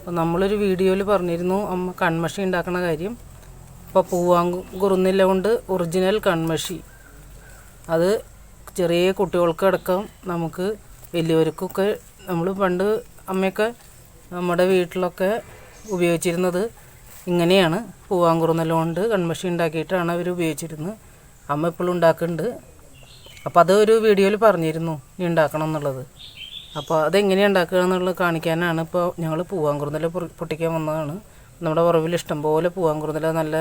അപ്പോൾ നമ്മളൊരു വീഡിയോയിൽ പറഞ്ഞിരുന്നു അമ്മ കൺമഷി ഉണ്ടാക്കുന്ന കാര്യം. അപ്പോൾ പൂവാങ്കുറുന്നില കൊണ്ട് ഒറിജിനൽ കൺമഷി, അത് ചെറിയ കുട്ടികൾക്കടക്കം നമുക്ക് വലിയവർക്കൊക്കെ, നമ്മൾ പണ്ട് അമ്മയൊക്കെ നമ്മുടെ വീട്ടിലൊക്കെ ഉപയോഗിച്ചിരുന്നത് ഇങ്ങനെയാണ്. പൂവാങ്കുറുന്നില കൊണ്ട് കൺമഷി ഉണ്ടാക്കിയിട്ടാണ് അവർ ഉപയോഗിച്ചിരുന്നത്. അമ്മ എപ്പോഴും ഉണ്ടാക്കുന്നുണ്ട്. അപ്പോൾ അതൊരു വീഡിയോയിൽ പറഞ്ഞിരുന്നു ഇനി ഉണ്ടാക്കണം എന്നുള്ളത്. അപ്പോൾ അതെങ്ങനെയാണ് ഉണ്ടാക്കുക എന്നുള്ളത് കാണിക്കാനാണ് ഇപ്പോൾ ഞങ്ങൾ പൂവാങ്കുറുന്നില പൊട്ടിക്കാൻ വന്നതാണ്. നമ്മുടെ ഉറവിൽ ഇഷ്ടംപോലെ പൂവാങ്കുറുന്നില നല്ല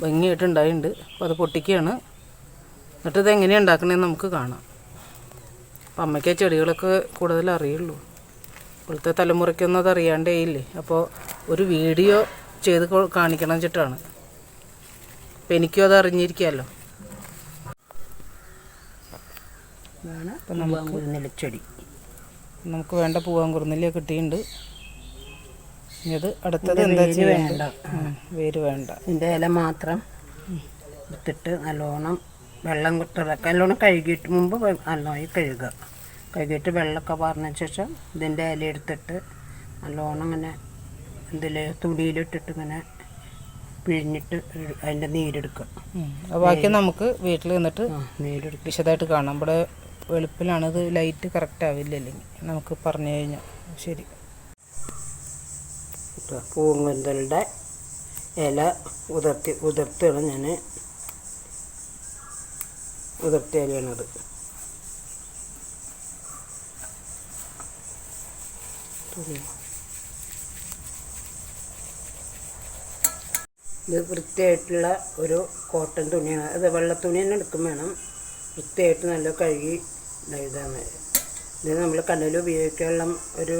ഭംഗിയായിട്ടുണ്ടായിട്ടുണ്ട്. അപ്പോൾ അത് പൊട്ടിക്കുകയാണ്. എന്നിട്ട് ഇതെങ്ങനെയാണ് ഉണ്ടാക്കണമെന്ന് നമുക്ക് കാണാം. അപ്പം അമ്മയ്ക്ക് ചെടികളൊക്കെ കൂടുതൽ അറിയുള്ളൂ, ഇപ്പോഴത്തെ തലമുറയ്ക്കൊന്നും അത് അറിയാണ്ടേ ഇല്ലേ. അപ്പോൾ ഒരു വീഡിയോ ചെയ്ത് കാണിക്കണം വെച്ചിട്ടാണ്. അപ്പോൾ എനിക്കും അത് അറിഞ്ഞിരിക്കാമല്ലോ. അപ്പം പൂവാങ്കുറുന്നിലച്ചെടി നമുക്ക് വേണ്ട പൂവാങ്കുറുന്നില കിട്ടിയിട്ടുണ്ട്. ഇത് അടുത്തത് എന്താ വേണ്ട, വേര് വേണ്ട. ഇതിൻ്റെ ഇല മാത്രം എടുത്തിട്ട് നല്ലോണം വെള്ളം തിളക്കാൻ നല്ലോണം കഴുകിയിട്ട് മുമ്പ് നല്ലോണം കഴുകുക. കഴുകിയിട്ട് വെള്ളമൊക്കെ പറഞ്ഞ ശേഷം ഇതിൻ്റെ ഇല എടുത്തിട്ട് നല്ലോണം ഇങ്ങനെ ഇതിൽ തുണിയിലിട്ടിട്ട് ഇങ്ങനെ പിഴിഞ്ഞിട്ട് അതിൻ്റെ നീരെടുക്കുക. ബാക്കി നമുക്ക് വീട്ടിൽ നിന്നിട്ട് നീരെടുക്കുക വിശദമായിട്ട് കാണാം. ഇവിടെ വെളുപ്പിലാണ്, ഇത് ലൈറ്റ് കറക്റ്റ് ആവില്ല, അല്ലെങ്കിൽ നമുക്ക് പറഞ്ഞു കഴിഞ്ഞാൽ ശരി. പൂങ്കുന്തലുടെ ഇല ഉതിർത്തിയാണ് ഞാൻ ഉതിർത്തിയ ഇലയാണത്. ഇത് വൃത്തിയായിട്ടുള്ള ഒരു കോട്ടൺ തുണിയാണ്. അത് വെള്ളത്തുണി തന്നെ എടുക്കും വേണം. വൃത്തിയായിട്ട് നല്ല കഴുകി ഇതാണ്. ഇത് നമ്മൾ കണ്ണിൽ ഉപയോഗിക്കാനുള്ള ഒരു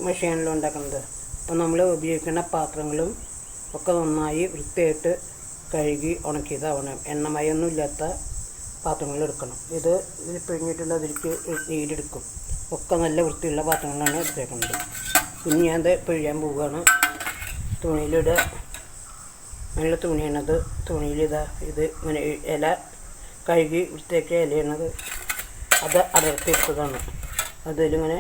മെഷീനിലും ഉണ്ടാക്കുന്നത്. അപ്പോൾ നമ്മൾ ഉപയോഗിക്കുന്ന പാത്രങ്ങളും ഒക്കെ നന്നായി വൃത്തിയായിട്ട് കഴുകി ഉണക്കിയതാവണം. എണ്ണമയൊന്നും ഇല്ലാത്ത പാത്രങ്ങളെടുക്കണം. ഇതിൽ പിഴിഞ്ഞിട്ടുള്ള അതിലേക്ക് നീരെടുക്കും. ഒക്കെ നല്ല വൃത്തിയുള്ള പാത്രങ്ങളാണ് എടുത്തേക്കുന്നത്. ഇനി ഞാനത് പിഴിയാൻ പോവുകയാണ്. തുണിയിലിടുക, നല്ല തുണിയാണത്. തുണിയിലിതാ ഇത് ഇങ്ങനെ ഇല കഴുകി വൃത്തിയാക്കിയ ഇലയാണത്. അത് അടർത്തിയിട്ടതാണ്. അതിലിങ്ങനെ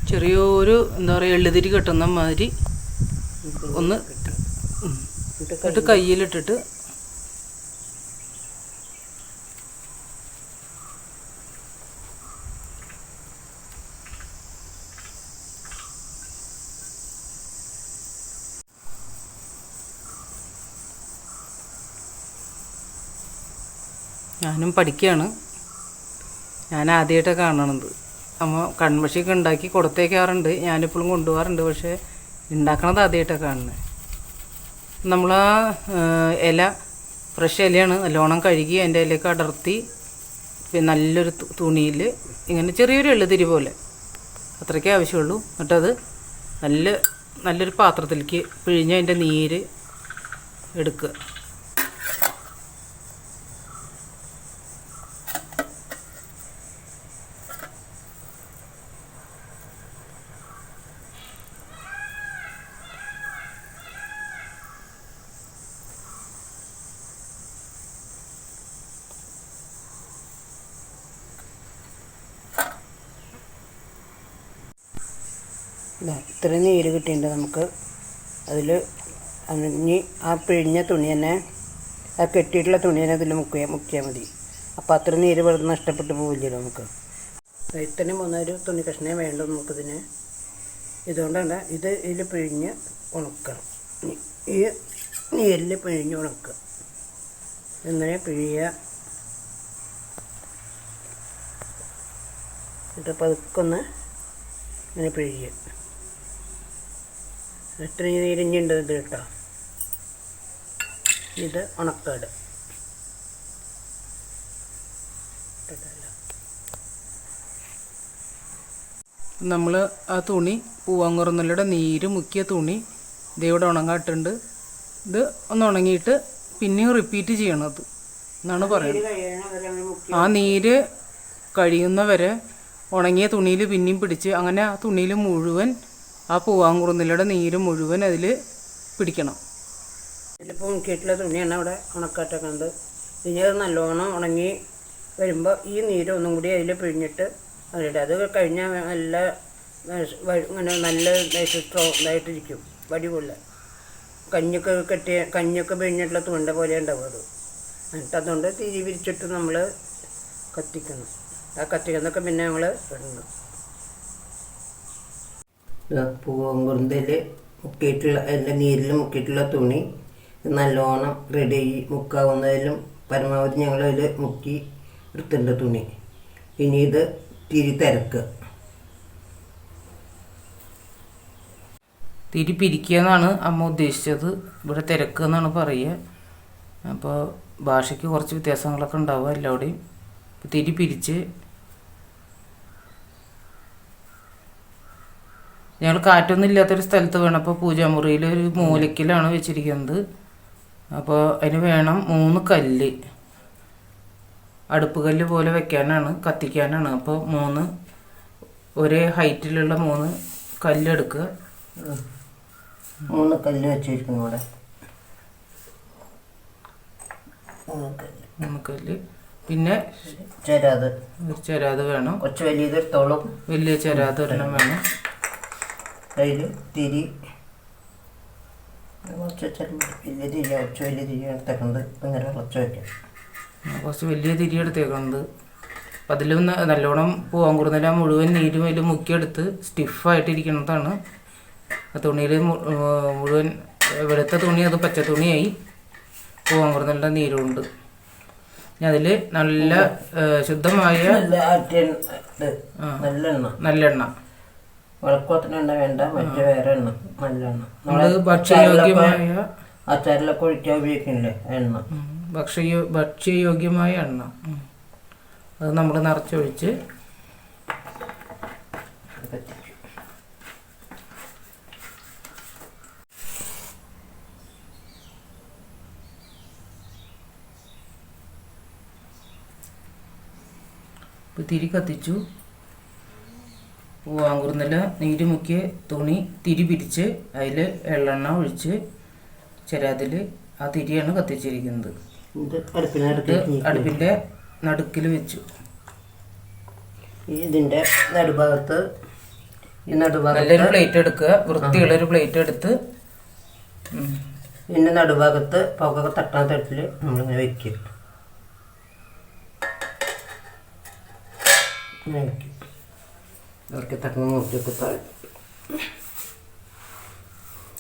ചെറിയൊരു എന്താ പറയുക എള്ളുതിരി കെട്ടുന്ന മാതിരി ഒന്ന് ഇട്ട് കയ്യിലിട്ടിട്ട് ഞാനും പഠിക്കുകയാണ്. ഞാൻ ആദ്യമായിട്ടാണ് കാണണത്. അമ്മ കൺമഷിയൊക്കെ ഉണ്ടാക്കി കൊടുത്തേക്കാറുണ്ട്, ഞാനിപ്പോഴും കൊണ്ടുപോകാറുണ്ട്. പക്ഷേ ഉണ്ടാക്കണത് ആദ്യമായിട്ടാണ് കാണുന്നത്. നമ്മൾ ആ ഇല ഫ്രഷ് ഇലയാണ്, നല്ലോണം കഴുകി അതിൻ്റെ ഇലയൊക്കെ അടർത്തി പിന്നെ നല്ലൊരു തുണിയിൽ ഇങ്ങനെ ചെറിയൊരു എള്ളുതിരി പോലെ അത്രയ്ക്കേ ആവശ്യമുള്ളൂ. എന്നിട്ടത് നല്ലൊരു പാത്രത്തിലേക്ക് പിഴിഞ്ഞ് അതിൻ്റെ നീര് എടുക്കുക. ഇത്ര നീര് കിട്ടിയിട്ടുണ്ട് നമുക്ക്. അതിൽ ഇനി ആ പിഴിഞ്ഞ തുണി തന്നെ, ആ കെട്ടിയിട്ടുള്ള തുണി തന്നെ അതിൽ മുക്കിയാൽ മതി. അപ്പോൾ അത്ര നീര് വെറുതെ നഷ്ടപ്പെട്ടു പോവില്ലല്ലോ നമുക്ക്. ഇത്രയും മൂന്നൊരു തുണി കഷ്ണേ വേണ്ടു നമുക്കിതിന്. ഇതുകൊണ്ടാണ് ഇതിൽ പിഴിഞ്ഞ് ഉണക്കണം. ഈ നീരിൽ പിഴിഞ്ഞ് ഉണക്കുക. ഇങ്ങനെ പിഴിയുക. എന്നിട്ട് പതുക്കൊന്ന് ഇങ്ങനെ പിഴിയുക. എത്ര നീരിഞ്ഞുണ്ട് ഇത് കേട്ടോ. ഇത് ഉണക്കാട്. നമ്മൾ ആ തുണി പൂവാങ്കുറുന്നിലയുടെ നീര് മുക്കിയ തുണി ഇതേവിടെ ഉണങ്ങാട്ടുണ്ട്. ഇത് ഒന്ന് ഉണങ്ങിയിട്ട് പിന്നെയും റിപ്പീറ്റ് ചെയ്യണത് എന്നാണ് പറയുന്നത്. ആ നീര് കഴിയുന്നവരെ ഉണങ്ങിയ തുണിയിൽ പിന്നെയും പിടിച്ച് അങ്ങനെ ആ തുണിയിൽ മുഴുവൻ ആ പൂവാങ്കുറുന്നിലയുടെ നീര് മുഴുവൻ അതിൽ പിടിക്കണം. ഇതിലിപ്പോൾ മുക്കിയിട്ടുള്ള തുണിയാണ് അവിടെ ഉണക്കാട്ടൊക്കെ ഇനി അത് നല്ലോണം ഉണങ്ങി വരുമ്പോൾ ഈ നീര് ഒന്നും കൂടി അതിൽ പിഴിഞ്ഞിട്ട് അതിലിടുക. അത് കഴിഞ്ഞാൽ നല്ല ഇങ്ങനെ നല്ല ഇതായിട്ടിരിക്കും, വടി പോലെ കഞ്ഞൊക്കെ പിഴിഞ്ഞിട്ടുള്ള തുണ്ട പോലെ ഉണ്ടാവും അത്. എന്നിട്ട് അതുകൊണ്ട് തിരി വിരിച്ചിട്ട് നമ്മൾ കത്തിക്കണം. ആ കത്തിക്കുന്നതൊക്കെ പിന്നെ നമ്മൾ ഇടണം. പൂവങ്കുറുന്തയിൽ മുക്കിയിട്ടുള്ള അതിൻ്റെ നീരിൽ മുക്കിയിട്ടുള്ള തുണി നല്ലോണം റെഡി മുക്കാവുന്നതിലും പരമാവധി ഞങ്ങളതിൽ മുക്കി എടുത്തിട്ടുണ്ട് തുണി. ഇനി ഇത് തിരി തിരക്കുക. തിരി പിരിക്കുക എന്നാണ് അമ്മ ഉദ്ദേശിച്ചത്, ഇവിടെ തിരക്കുക എന്നാണ് പറയുക. അപ്പോൾ ഭാഷയ്ക്ക് കുറച്ച് വ്യത്യാസങ്ങളൊക്കെ ഉണ്ടാവുക എല്ലാവിടെയും. തിരി പിരിച്ച് ഞങ്ങൾ കാറ്റൊന്നും ഇല്ലാത്തൊരു സ്ഥലത്ത് വേണം. അപ്പോൾ പൂജാമുറിയിൽ ഒരു മൂലക്കിലാണ് വെച്ചിരിക്കുന്നത്. അപ്പോൾ അതിന് വേണം 3 കല്ല്, അടുപ്പ് കല്ല് പോലെ വെക്കാനാണ്, കത്തിക്കാനാണ്. അപ്പോൾ 3 ഒരേ ഹൈറ്റിലുള്ള 3 കല്ലെടുക്കുക. 3 കല്ല് വെച്ചിരിക്കുന്നു ഇവിടെ. 3 കല്ല്. പിന്നെ ചെരാത് വേണം, കുറച്ച് വലിയതെടുത്തോളും. വലിയ ചെരാത് ഒരെണ്ണം വേണം. അതിൽ തിരി കുറച്ച് വലിയ തിരി, കുറച്ച് വലിയ തിരി എടുത്തേക്കുന്നത് ഇങ്ങനെ കുറച്ച് വയ്ക്കാം. കുറച്ച് വലിയ തിരി എടുത്തേക്കുന്നത്. അപ്പം അതിലും നല്ലോണം പൂവാങ്കുറുന്നില മുഴുവൻ നീരും അതിൽ മുക്കിയെടുത്ത് സ്റ്റിഫായിട്ടിരിക്കുന്നതാണ്. ആ തുണിയിൽ മുഴുവൻ വെളുത്ത തുണി അത് പച്ച തുണിയായി പൂവാങ്കുറുന്നിലിൻ്റെ നീരുണ്ട്. ഇനി അതിൽ നല്ല ശുദ്ധമായ നല്ലെണ്ണ, വിളക്കോത്തിനെണ്ണ വേണ്ട, മറ്റേ വേറെ എണ്ണ, നല്ലെണ്ണ. ഭക്ഷ്യയോഗ്യമായ അച്ചാറിലൊക്കെ ഒഴിക്കാൻ ഉപയോഗിക്കില്ലേ എണ്ണ, ഭക്ഷ്യയോഗ്യമായ എണ്ണ. അത് നമ്മൾ നിറച്ചൊഴിച്ച് തിരി കത്തിച്ചു. പൂവാങ്കുറുന്നില നീര് മുക്കിയ തുണി തിരി പിരിച്ച് അതിൽ എള്ളെണ്ണ ഒഴിച്ച് ചെരാതിൽ ആ തിരിയാണ് കത്തിച്ചിരിക്കുന്നത്. അടുപ്പിൻ്റെ നടുക്കിൽ വെച്ചു. ഇതിൻ്റെ നടുഭാഗത്ത് നല്ലൊരു പ്ലേറ്റ് എടുക്കുക, വൃത്തിയുള്ളൊരു പ്ലേറ്റ് എടുത്ത് ഇതിൻ്റെ നടുഭാഗത്ത് പുക തട്ടാൻ തട്ടിൽ നമ്മളിങ്ങനെ വയ്ക്കുക. അവർക്ക് തട്ടുന്ന നോക്കിയൊക്കെ താഴെ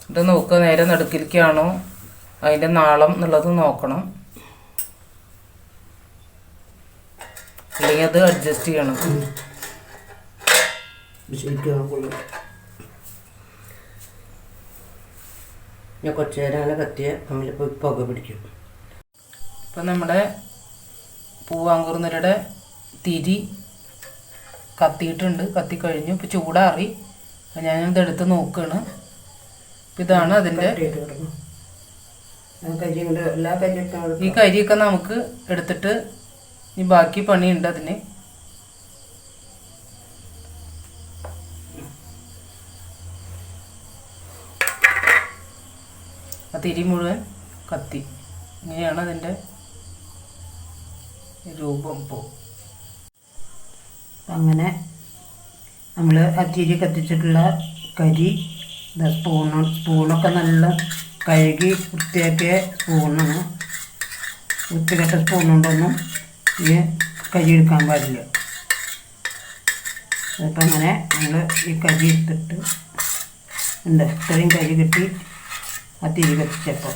ഇത് നോക്കുക, നേരെ നടുക്കിലേക്കാണോ അതിൻ്റെ നാളം എന്നുള്ളത് നോക്കണം, അല്ലെങ്കിൽ അത് അഡ്ജസ്റ്റ് ചെയ്യണം. ഞാൻ കുറച്ച് നേരം അങ്ങനെ കത്തിയ നമ്മളിപ്പോൾ പുക പിടിക്കും. ഇപ്പം നമ്മുടെ പൂവാങ്കുറുന്നിലയുടെ തിരി കത്തിയിട്ടുണ്ട്, കത്തിക്കഴിഞ്ഞു. ഇപ്പോൾ ചൂടാറി. അപ്പം ഞാനിതെടുത്ത് നോക്കുകയാണ്. അപ്പം ഇതാണ് അതിൻ്റെ ഈ കരിയൊക്കെ നമുക്ക് എടുത്തിട്ട് ഈ ബാക്കി പണിയുണ്ട് അതിന്. ആ തിരി മുഴുവൻ കത്തി. ഇങ്ങനെയാണ് അതിൻ്റെ രൂപം. ഇപ്പോൾ അങ്ങനെ നമ്മൾ ആ തിരി കത്തിച്ചിട്ടുള്ള കരി സ്പൂണൊക്കെ നല്ല കഴുകി വൃത്തിയാക്കിയ സ്പൂണാണ്. വൃത്തികെട്ട സ്പൂൺ കൊണ്ടൊന്നും ഈ കരി എടുക്കാൻ പാടില്ല. അപ്പം അങ്ങനെ നമ്മൾ ഈ കരി എടുത്തിട്ട് ഉണ്ട്, ഇത്രയും കരി കിട്ടി ആ തിരി കത്തിച്ചപ്പോൾ.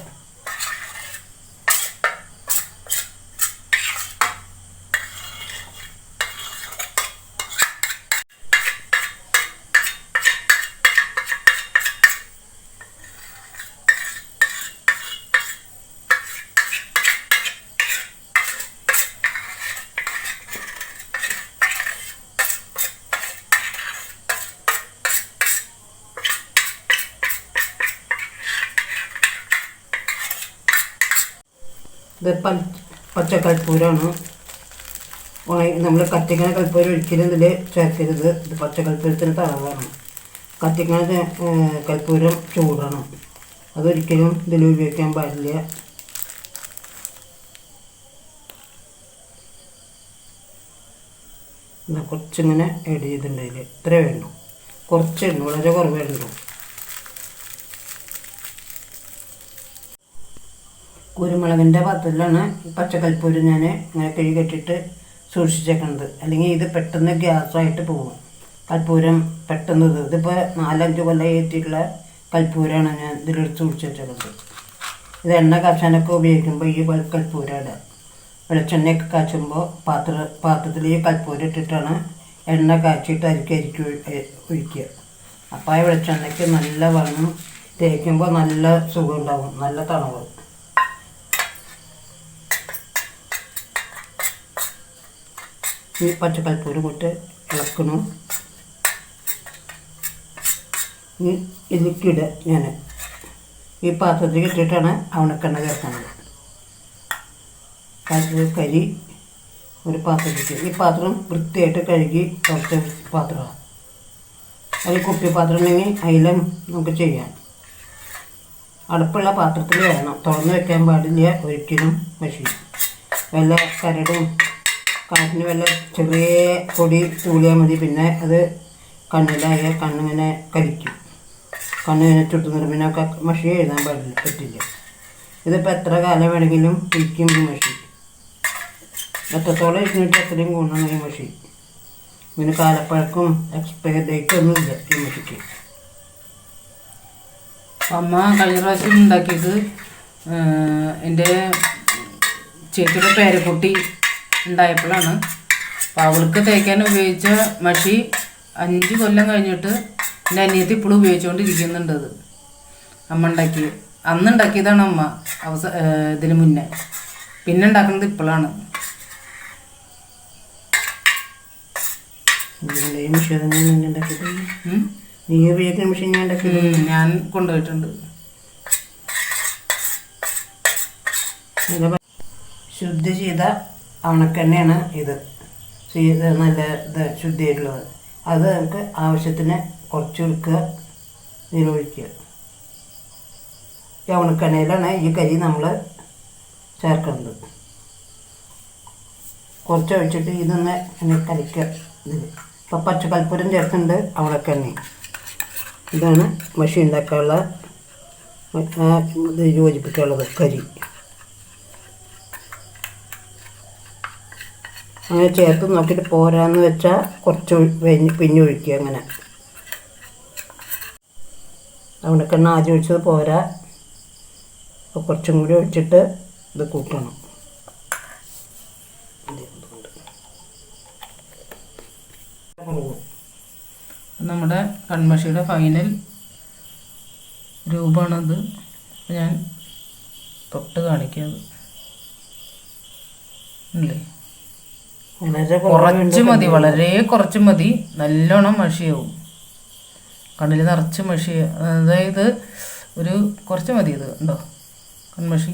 ഇത് പച്ചക്കൽപ്പൂരാണ്. നമ്മൾ കത്തിക്കണ കൽപ്പൂരം ഒരിക്കലും ഇതിൽ ചേർക്കരുത്. ഇത് പച്ചക്കൽപ്പൂരത്തിന് തളവാണ്. കത്തിക്കണ കൽപ്പൂരം ചൂടാണ്. അതൊരിക്കലും ഇതിൽ ഉപയോഗിക്കാൻ പാടില്ല. കുറച്ചിങ്ങനെ ആഡ് ചെയ്തിട്ടുണ്ട്. അതിൽ ഇത്ര വേണ്ടു, കുറച്ച് ഇടണം, വളരെ കുറവേ ഉണ്ടു. കുരുമുളകിൻ്റെ പാത്രത്തിലാണ് പച്ചക്കൽപ്പൂരം ഞാൻ ഇങ്ങനെ കഴുകി കെട്ടിയിട്ട് സൂക്ഷിച്ചേക്കുന്നത്. അല്ലെങ്കിൽ ഇത് പെട്ടെന്ന് ഗ്യാസായിട്ട് പോകും. കൽപ്പൂരം പെട്ടെന്ന് ഇതിപ്പോൾ 4-5 കൊല്ലം ഏറ്റിട്ടുള്ള കൽപ്പൂരമാണ് ഞാൻ ഇതിലെടുത്ത് സൂക്ഷിച്ച് വെച്ചേക്കുന്നത്. ഇത് എണ്ണ കാച്ചാനൊക്കെ ഉപയോഗിക്കുമ്പോൾ ഈ കൽപ്പൂരം ഇടുക. വെളിച്ചെണ്ണയൊക്കെ കാച്ചുമ്പോൾ പാത്രത്തിൽ ഈ കൽപ്പൂരം ഇട്ടിട്ടാണ് എണ്ണ കാച്ചിട്ട് അരിക്ക് ഒഴിക്കുക. അപ്പോൾ ആ വെളിച്ചെണ്ണയ്ക്ക് നല്ല വണ്ണം തേക്കുമ്പോൾ നല്ല സുഖം ഉണ്ടാവും, നല്ല തണവ്. ഈ പച്ചക്കൽപ്പൂരം ഇട്ട് ഇളക്കണം. ഇതിലേക്കിടുക. ഞാൻ ഈ പാത്രത്തിൽ ഇട്ടിട്ടാണ് അവണക്കെണ്ണ ചേർക്കുന്നത്. കരി ഒരു പാത്രത്തിൽ, ഈ പാത്രം വൃത്തിയായിട്ട് കഴുകി കുറച്ച് പാത്രമാണ്. അതിൽ കുപ്പി പാത്രം ഉണ്ടെങ്കിൽ അതിലും നമുക്ക് ചെയ്യാം. അടുപ്പുള്ള പാത്രത്തിൽ വേണം, തുറന്ന് വെക്കാൻ പാടില്ല ഒരിക്കലും. മഷി വല്ല കരടും കാറ്റിന് വല്ല ചെറിയ പൊടി തൂളിയാൽ മതി. പിന്നെ അത് കണ്ണിലായ കണ്ണിങ്ങനെ കരിക്കും, കണ്ണിങ്ങനെ ചുട്ടുനിന്ന് പിന്നെ മഷി എഴുതാൻ പറ്റില്ല. ഇതിപ്പോൾ എത്ര കാലം വേണമെങ്കിലും ഇരിക്കും ഈ മഷി. എത്രത്തോളം ഇരുന്നിട്ട് അത്രയും ഗുണമാണ് ഈ മഷി. ഇതിന് കാലപ്പഴക്കും എക്സ്പയർ ഡേറ്റ് ഒന്നുമില്ല ഈ മഷിക്ക്. അമ്മ കഴിഞ്ഞ പ്രാവശ്യം ഉണ്ടാക്കിയത് എൻ്റെ ചേച്ചിയുടെ പേരക്കുട്ടി ഉണ്ടായപ്പോഴാണ്. അപ്പോൾ അവൾക്ക് തേക്കാൻ ഉപയോഗിച്ച മഷി 5 കൊല്ലം കഴിഞ്ഞിട്ട് എൻ്റെ അനിയത്തി ഇപ്പോഴും ഉപയോഗിച്ചുകൊണ്ടിരിക്കുന്നുണ്ട്. അത് അമ്മ ഉണ്ടാക്കി, അന്ന് ഉണ്ടാക്കിയതാണ് അമ്മ ഇതിന് മുന്നേ. പിന്നെ ഉണ്ടാക്കുന്നത് ഇപ്പോഴാണ്. ഞാൻ കൊണ്ടുപോയിട്ടുണ്ട്. ശുദ്ധ ചെയ്ത അവണക്കെണ്ണയാണ് ഇത്. നല്ല ശുദ്ധിയായിട്ടുള്ളത്. അത് നമുക്ക് ആവശ്യത്തിന് കുറച്ച് എടുക്കുക, ഇതിലൊഴിക്കുക. ഈ അവണക്കെണ്ണയിലാണ് ഈ കരി നമ്മൾ ചേർക്കുന്നത്. കുറച്ച് ഒഴിച്ചിട്ട് ഇതൊന്ന് ഇങ്ങനെ കലക്കുക. ഇതിൽ ഇപ്പോൾ പച്ചക്കൽപ്പൂരം ചേർക്കുന്നുണ്ട്, അവണക്കെണ്ണ. ഇതാണ് മഷി ഉണ്ടാക്കാനുള്ള ഇത് യോജിപ്പിക്കാനുള്ളത് കരി. അങ്ങനെ ചേർത്ത് നോക്കിയിട്ട് പോരാന്ന് വെച്ചാൽ കുറച്ച് പിഞ്ഞൊഴിക്കുക. അങ്ങനെ അവണക്കെണ്ണ ആദ്യം ഒഴിച്ചത് പോരാ, അപ്പോൾ കുറച്ചും കൂടി ഒഴിച്ചിട്ട് ഇത് കൂട്ടണം. നമ്മുടെ കൺമഷിയുടെ ഫൈനൽ രൂപമാണത്. ഞാൻ തൊട്ട് കാണിക്കുന്നത് അല്ലേ. കുറച്ച് മതി, വളരെ കുറച്ച് മതി. നല്ലോണം മഷിയാവും, കണ്ണിൽ നിറച്ച് മഷി. അതായത് ഒരു കുറച്ച് മതി. ഇത് ഉണ്ടോ കൺമഷി?